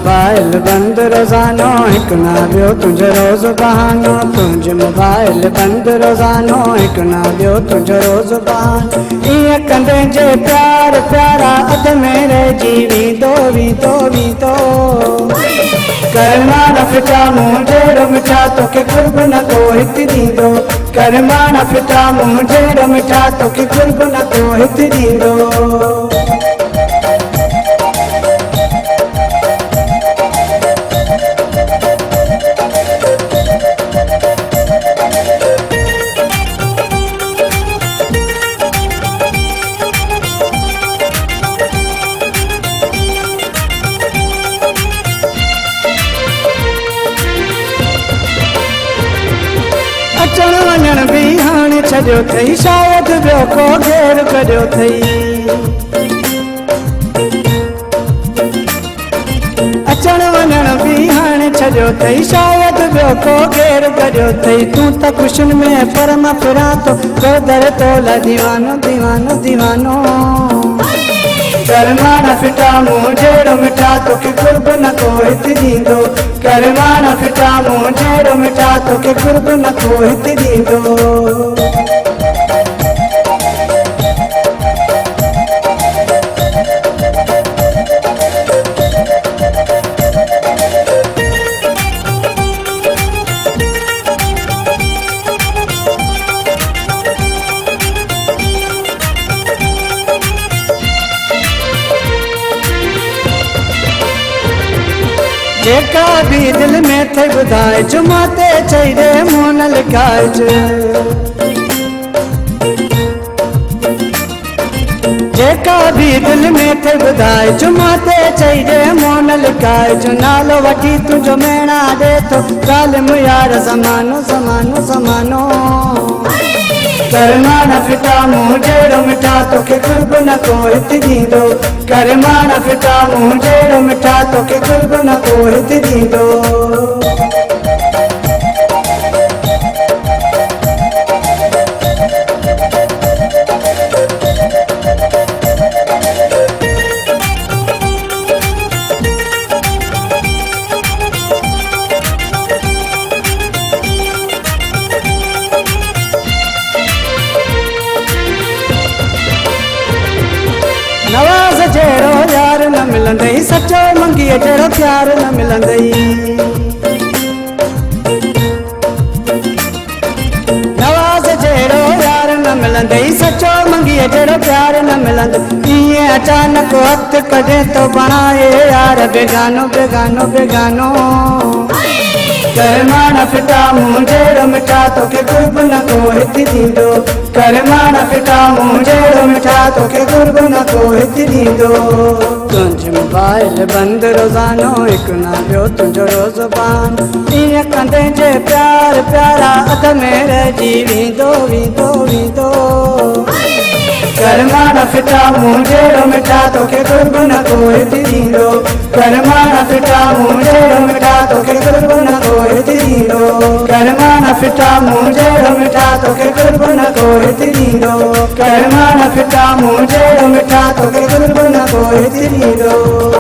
Mobile बंद रोज़ानो हिक ना ॿियो तुंहिंजो रोज़ बहानो। तुंहिंजो मोबाइल बंद रोज़ानो हिक ना ॿियो तुंहिंजो रोज़ बहानो। ईअं कंदे जे प्यार प्यारा अध में रहिजी वेंदो वेंदो वेंदो। कर माना फिटा मुंहुं जहिड़ो मिठा तोखे कुर्ब न को हिते ॾींदो। कर माना फिटा मुंहुं जहिड़ो मिठा तोखे कुर्ब न को हिते ॾींदो। अचण वञण बि हाणे छॾियो अथई शायदि ॿियो को घेर करियो अथई। अचण वञण बि हाणे छॾियो अथई शायदि ॿियो को घेर करियो अथई। तूं त ख़ुशियुनि में पर मां फिरां थो दर तोला दीवानो दीवानो दीवानो। कर माना फिटा मुंहुं जहिड़ो मिठा तोखे कुर्ब न को हिते ॾींदो। कर माना फिटा मुंहुं जहिड़ो मिठा तोखे कुर्ब न को हिते ॾींदो। जेका भी दिल में थे ॿुधाए जुमा ते चई रे मुंहुं न लिकाइज। जेका भी दिल में थे ॿुधाए जुमा ते चई रे मुंहुं न लिकाइज। नालो वठी तुंहिंजो मेणा ॾे थो ज़ालिम यार ज़मानो ज़मानो ज़मानो। कर माना फिटा मुंहुं जहिड़ो मिठा तोखे कुर्ब न को हिते ॾींदो। कर माना फिटा मुंहुं जहिड़ो मिठा तोखे कुर्ब न को हिते ॾींदो। नवाज़ जहिड़ो यार न मिलंदई सचो मंगीअ जहिड़ो प्यार न मिलंदई। नवाज़ जहिड़ो यार न मिलंदई सचो मंगीअ जहिड़ो प्यार न मिलंदई। ईअं अचानक हथ कढे थो बणाए यार बेगानो बेगानो बेगानो। कर माना फिटा मुंहुं जहिड़ो मिठा तोखे कुर्ब न को हिते ॾींदो। कर माना फिटा मुंहुं जहिड़ो मिठा तोखे कुर्ब न को हिते ॾींदो। तुंहिंजो मोबाइल बंद रोज़ानो हिक ना ॿियो तुंहिंजो रोज़ बहानो। ईअं कंदे जे प्यार प्यारा अध में रहिजी वेंदो वेंदो वेंदो। कर माना फिटा मुंहुं जहिड़ो मिठा तोखे कुर्ब न को हिते ॾींदो। कर माना फिटा मुंहुं जहिड़ो मिठा तोखे कुर्ब न को हिते ॾींदो। कर माना फिटा मुंहुं जहिड़ो मिठा तोखे कुर्ब न को हिते ॾींदो। कर माना फिटा मुंहुं जहिड़ो मिठा तोखे कुर्ब न को हिते ॾींदो।